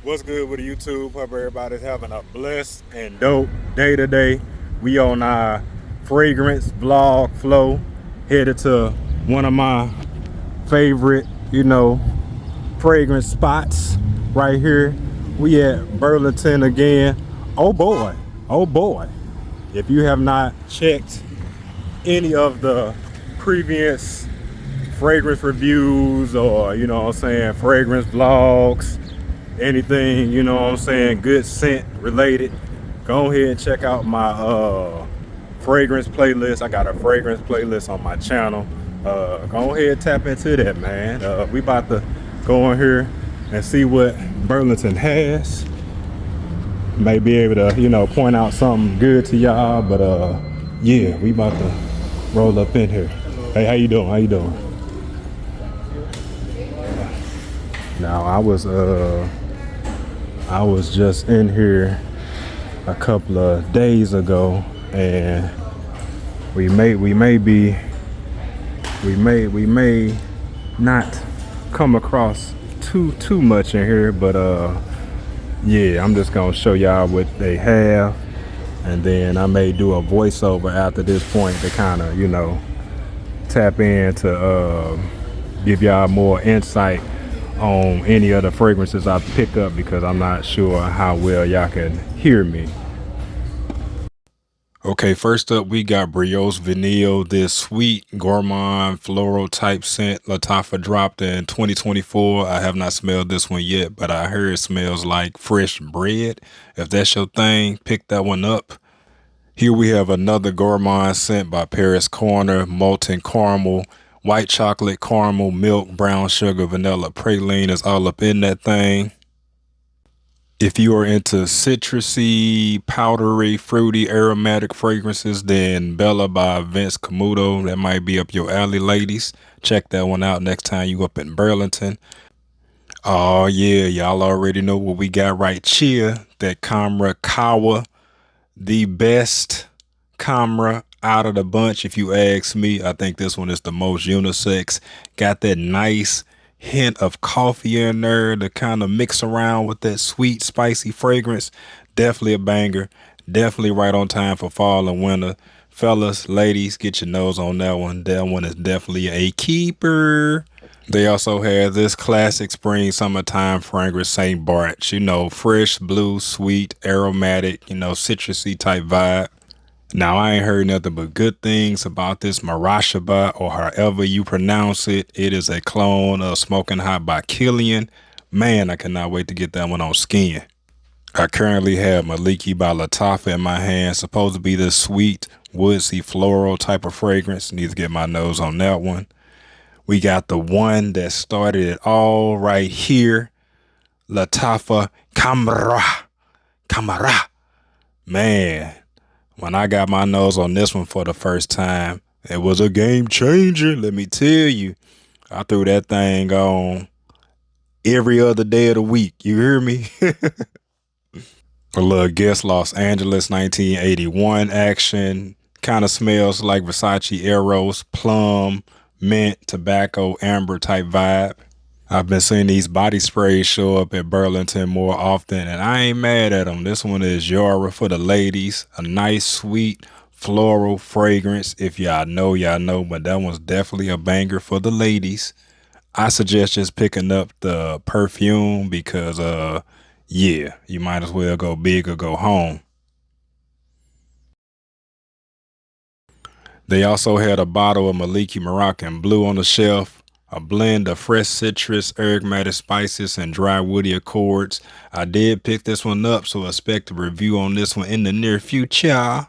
What's good with YouTube? Hope everybody's having a blessed and dope day today. We on our fragrance vlog flow, headed to one of my favorite, fragrance spots right here. We at Burlington again. Oh boy, oh boy. If you have not checked any of the previous fragrance reviews or, fragrance vlogs, anything, good scent related, go ahead and check out my fragrance playlist. I got a fragrance playlist on my channel. Go ahead and tap into that, man. We about to go in here and see what Burlington has. May be able to, point out something good to y'all, but yeah, we about to roll up in here. Hey, how you doing? How you doing? Now I was just in here a couple of days ago, and we may not come across too much in here, but yeah, I'm just gonna show y'all what they have, and then I may do a voiceover after this point to kind of tap in to give y'all more insight on any of the fragrances I pick up, because I'm not sure how well y'all can hear me. Okay, first up we got Brioche Vanille, this sweet gourmand floral type scent. Lattafa dropped in 2024. I have not smelled this one yet, but I heard it smells like fresh bread. If that's your thing, pick that one up. Here we have another gourmand scent by Paris Corner, molten caramel, white chocolate, caramel, milk, brown sugar, vanilla, praline is all up in that thing. If you are into citrusy, powdery, fruity, aromatic fragrances, then Bella by Vince Camuto, that might be up your alley, ladies. Check that one out next time you up in Burlington. Oh yeah, y'all already know what we got right here. That Camera Kawa, the best camera out of the bunch, if you ask me. I think this one is the most unisex. Got that nice hint of coffee in there to kind of mix around with that sweet, spicy fragrance. Definitely a banger. Definitely right on time for fall and winter. Fellas, ladies, get your nose on that one. That one is definitely a keeper. They also have this classic spring summertime fragrance, St. Bart's. Fresh, blue, sweet, aromatic, citrusy type vibe. Now, I ain't heard nothing but good things about this Marashaba, or however you pronounce it. It is a clone of Smoking Hot by Killian. Man, I cannot wait to get that one on skin. I currently have Maliki by Lattafa in my hand. Supposed to be this sweet, woodsy, floral type of fragrance. Need to get my nose on that one. We got the one that started it all right here. Lattafa Camara. Man, when I got my nose on this one for the first time, it was a game changer. Let me tell you, I threw that thing on every other day of the week. You hear me? A little Guess Los Angeles 1981 action. Kind of smells like Versace Eros, plum, mint, tobacco, amber type vibe. I've been seeing these body sprays show up at Burlington more often, and I ain't mad at them. This one is Yara for the ladies. A nice, sweet, floral fragrance. If y'all know, but that one's definitely a banger for the ladies. I suggest just picking up the Perfume because, yeah, you might as well go big or go home. They also had a bottle of Maliki Moroccan Blue on the shelf. A blend of fresh citrus, aromatic spices, and dry woody accords. I did pick this one up, so expect a review on this one in the near future.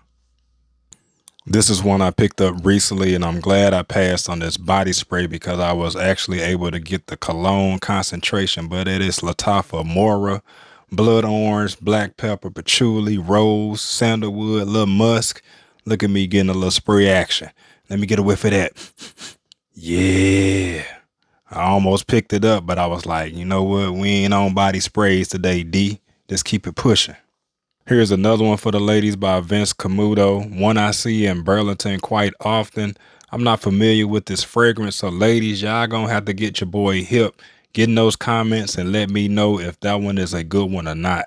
This is one I picked up recently, and I'm glad I passed on this body spray because I was actually able to get the Cologne concentration, but it is Lattafa Mora, blood orange, black pepper, patchouli, rose, sandalwood, little musk. Look at me getting a little spray action. Let me get a whiff of that. Yeah, I almost picked it up, but I was like, you know what? We ain't on body sprays today, D. Just keep it pushing. Here's another one for the ladies by Vince Camuto. One I see in Burlington quite often. I'm not familiar with this fragrance, so ladies, y'all gonna have to get your boy hip. get in those comments and let me know if that one is a good one or not.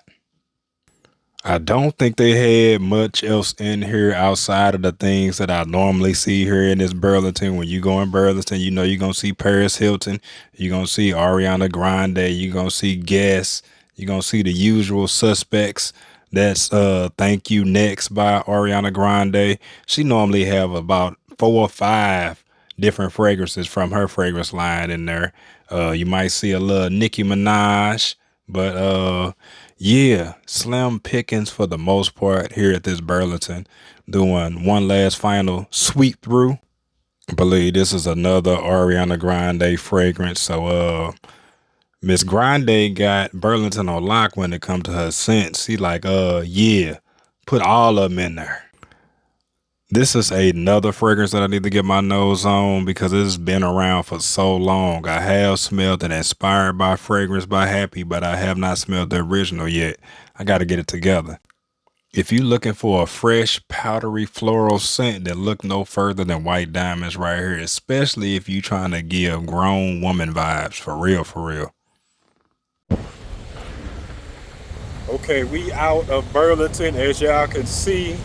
I don't think they had much else in here outside of the things that I normally see here in this Burlington. When you go in Burlington, you know you're gonna see Paris Hilton, you're gonna see Ariana Grande, you're gonna see Guess, you're gonna see the usual suspects. That's Thank You Next by Ariana Grande. She normally have about 4 or 5 different fragrances from her fragrance line in there. You might see a little Nicki Minaj, but yeah, slim pickings for the most part here at this Burlington. Doing one last final sweep through. I believe this is another Ariana Grande fragrance. So Miss Grande got Burlington on lock when it comes to her scents. She like, yeah, put all of them in there. This is another fragrance that I need to get my nose on because it's been around for so long. I have smelled it inspired by fragrance by Happy, but I have not smelled the original yet. I got to get it together. If you're looking for a fresh, powdery floral scent, then look no further than White Diamonds right here, especially if you're trying to give grown woman vibes. For real, for real. Okay, we out of Burlington. As y'all can see,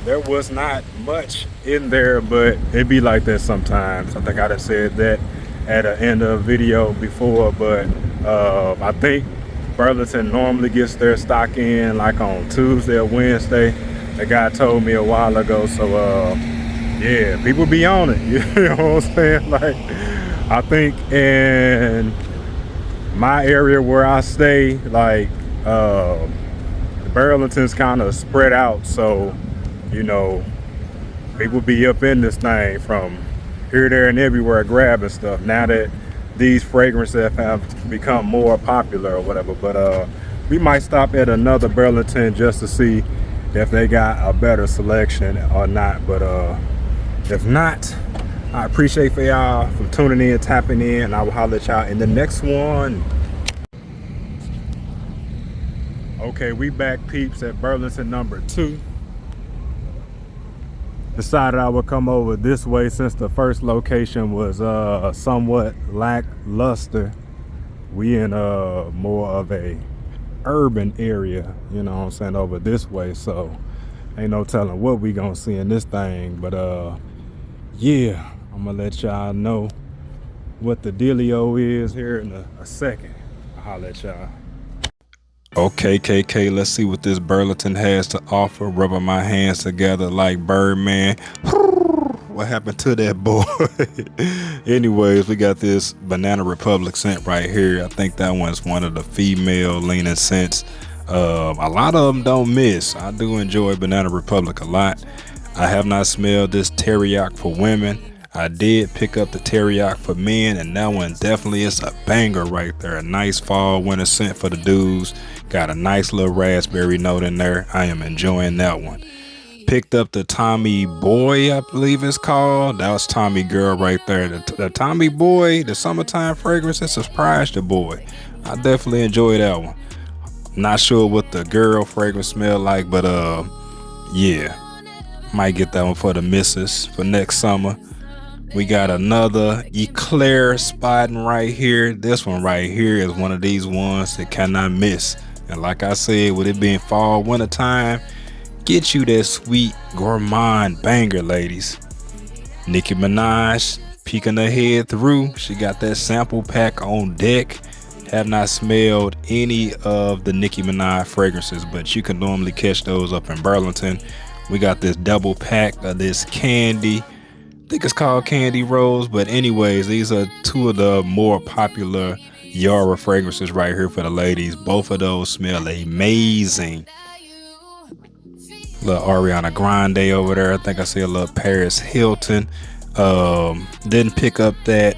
there was not much in there, but it be like that sometimes. I think I done said that at the end of a video before, but I think Burlington normally gets their stock in like on Tuesday or Wednesday. The guy told me a while ago, so yeah, people be on it. You know what I'm saying? Like, I think in my area where I stay, like Burlington's kind of spread out, so you know, people be up in this thing from here, there, and everywhere grabbing stuff. Now that these fragrances have become more popular or whatever, but we might stop at another Burlington just to see if they got a better selection or not. But if not, I appreciate for y'all for tuning in, tapping in, and I will holler at y'all in the next one. Okay, we back, peeps, at Burlington number 2. Decided I would come over this way since the first location was somewhat lackluster. We in more of a urban area, you know what I'm saying, over this way, so ain't no telling what we gonna see in this thing. But yeah, I'm gonna let y'all know what the dealio is here in a second. I'll holler at y'all. Okay, KK, let's see what this Burlington has to offer. Rubbing my hands together like Birdman. What happened to that boy? Anyways, we got this Banana Republic scent right here. I think that one's one of the female leaning scents. A lot of them don't miss. I do enjoy Banana Republic a lot. I have not smelled this Teriyaki for women. I did pick up the Teriyaki for men, and that one definitely is a banger right there. A nice fall winter scent for the dudes. Got a nice little raspberry note in there. I am enjoying that one. Picked up the Tommy Boy, I believe it's called. That was Tommy Girl right there. The Tommy Boy, the summertime fragrance, it surprised the boy. I definitely enjoy that one. Not sure what the girl fragrance smell like, but yeah, might get that one for the missus for next summer. We got another Eclair spotting right here. This one right here is one of these ones that cannot miss. And like I said, with it being fall, winter time, get you that sweet gourmand banger, ladies. Nicki Minaj peeking her head through. She got that sample pack on deck. Have not smelled any of the Nicki Minaj fragrances, but you can normally catch those up in Burlington. We got this double pack of this candy. I think it's called Candy Rose, but anyways, these are 2 of the more popular Yara fragrances right here for the ladies. Both of those smell amazing. Little Ariana Grande over there. I think I see a little Paris Hilton. Didn't pick up that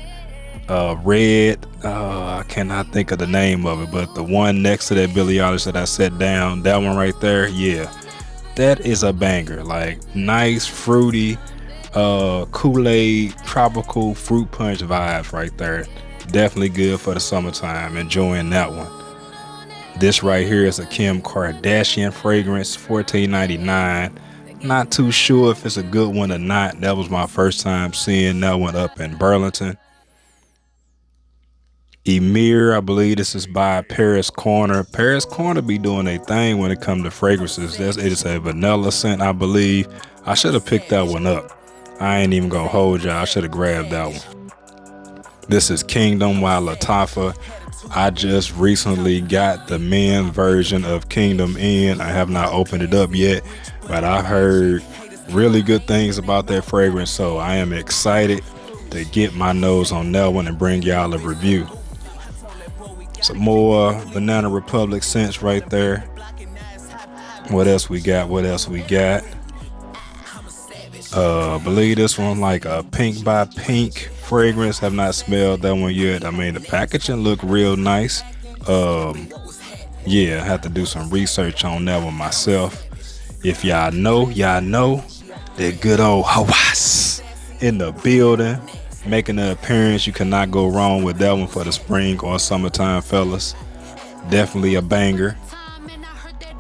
red. I cannot think of the name of it, but the one next to that Billie Eilish that I set down, that one right there, yeah, that is a banger. Like nice fruity Kool-Aid tropical fruit punch vibes right there. Definitely good for the summertime. Enjoying that one. This right here is a Kim Kardashian fragrance, $14.99. Not too sure if it's a good one or not. That was my first time seeing that one up in Burlington. Emir, I believe this is by Paris Corner. Paris Corner be doing a thing when it comes to fragrances. It is a vanilla scent, I believe. I should have picked that one up. I ain't even gonna hold y'all. I should have grabbed that one. This is Kingdom by Lattafa. I just recently got the men's version of Kingdom in. I have not opened it up yet, but I heard really good things about that fragrance, so I am excited to get my nose on that one and bring y'all a review. Some more Banana Republic scents right there. What else we got? Believe this one like a Pink by Pink fragrance. Have not smelled that one yet. I mean, the packaging look real nice. Yeah, I have to do some research on that one myself. If y'all know, that good old Hawass in the building, making an appearance. You cannot go wrong with that one for the spring or summertime, fellas. Definitely a banger.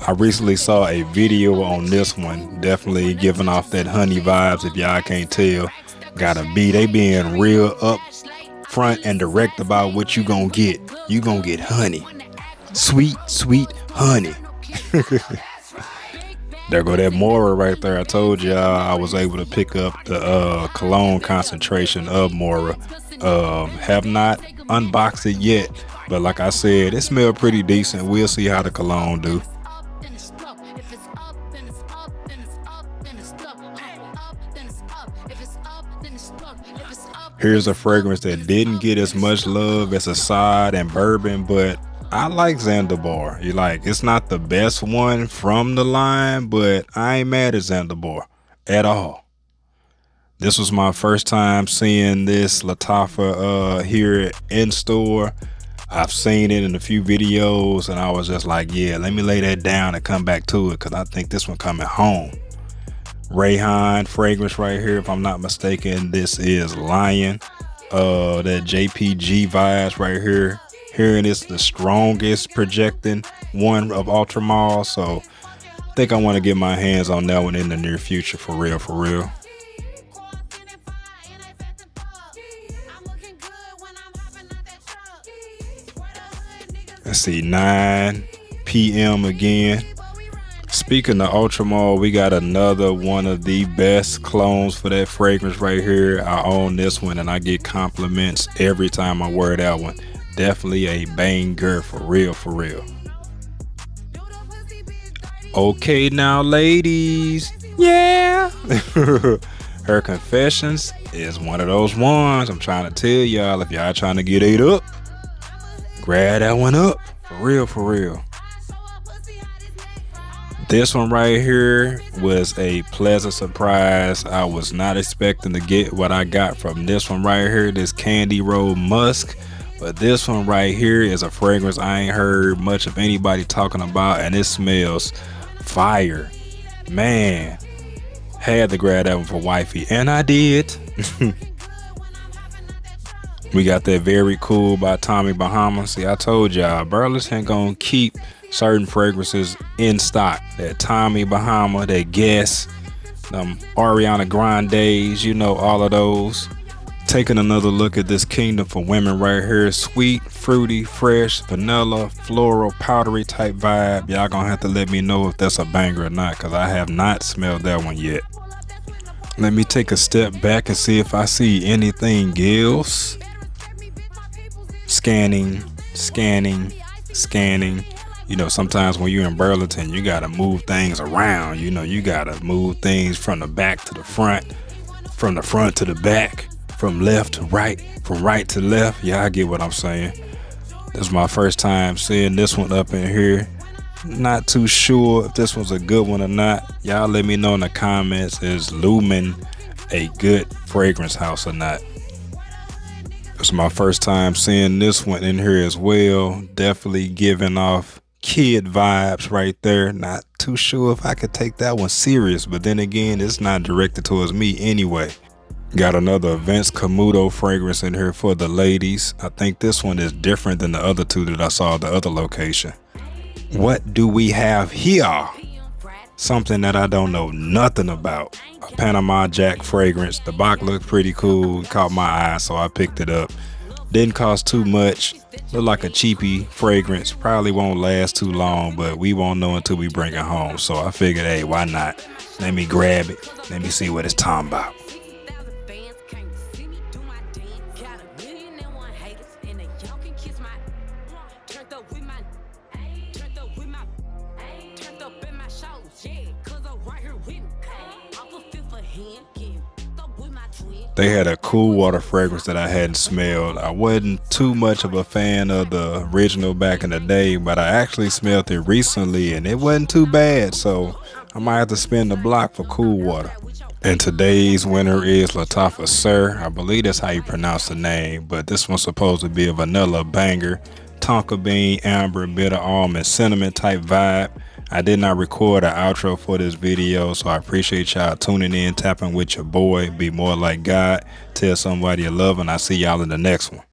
I recently saw a video on this one, definitely giving off that honey vibes. If y'all can't tell, gotta be, they being real up front and direct about what you gonna get. You gonna get honey, sweet honey. There go that Mora right there. I told y'all I was able to pick up the Cologne concentration of Mora. Have not unboxed it yet, but like I said, it smelled pretty decent. We'll see how the Cologne do. Here's a fragrance that didn't get as much love as Assad and Bourbon, but I like Zanzibar. It's not the best one from the line, but I ain't mad at Zanzibar at all. This was my first time seeing this Lattafa here in store. I've seen it in a few videos and I was just like, yeah, let me lay that down and come back to it because I think this one coming home. Rayhan fragrance right here, if I'm not mistaken. This is Lion. That JPG vibes right here. Hearing it's the strongest projecting one of Ultramall, so I think I want to get my hands on that one in the near future, for real. Let's see, 9 p.m. again. Speaking of Ultramall, we got another one of the best clones for that fragrance right here. I own this one and I get compliments every time I wear that one. Definitely a banger, for real. Okay now, ladies. Yeah. Her Confessions is one of those ones. I'm trying to tell y'all, if y'all trying to get ate up, grab that one up. For real. This one right here was a pleasant surprise. I was not expecting to get what I got from this one right here, this Candy Roll Musk. But this one right here is a fragrance I ain't heard much of anybody talking about, and it smells fire. Man, had to grab that one for wifey, and I did. We got that Very Cool by Tommy Bahama. See, I told y'all, Burlington gonna keep certain fragrances in stock. That Tommy Bahama, that Guess, Ariana Grande's, all of those. Taking another look at this Kingdom for Women right here. Sweet, fruity, fresh, vanilla, floral, powdery type vibe. Y'all gonna have to let me know if that's a banger or not, because I have not smelled that one yet. Let me take a step back and see if I see anything else. Scanning. Sometimes when you're in Burlington, you gotta move things around. You gotta move things from the back to the front, from the front to the back, from left to right, from right to left. Yeah, I get what I'm saying. This is my first time seeing this one up in here. Not too sure if this one's a good one or not. Y'all let me know in the comments. Is Lumen a good fragrance house or not? It's my first time seeing this one in here as well. Definitely giving off kid vibes right there. Not too sure if I could take that one serious, but then again, it's not directed towards me anyway. Got another Vince Camuto fragrance in here for the ladies. I think this one is different than the other two that I saw at the other location. What do we have here? Something that I don't know nothing about. A Panama Jack fragrance. The box looked pretty cool, caught my eye, so I picked it up. Didn't cost too much. Look like a cheapy fragrance. Probably won't last too long, but we won't know until we bring it home. So I figured, hey, why not? Let me grab it. Let me see what it's talking about. They had a cool water fragrance that I hadn't smelled. I wasn't too much of a fan of the original back in the day, but I actually smelled it recently and it wasn't too bad. So I might have to spin the block for cool water. And today's winner is Lattafa Sir. I believe that's how you pronounce the name, but this one's supposed to be a vanilla banger. Tonka bean, amber, bitter almond, cinnamon type vibe. I did not record an outro for this video, so I appreciate y'all tuning in, tapping with your boy. Be more like God. Tell somebody you love, and I'll see y'all in the next one.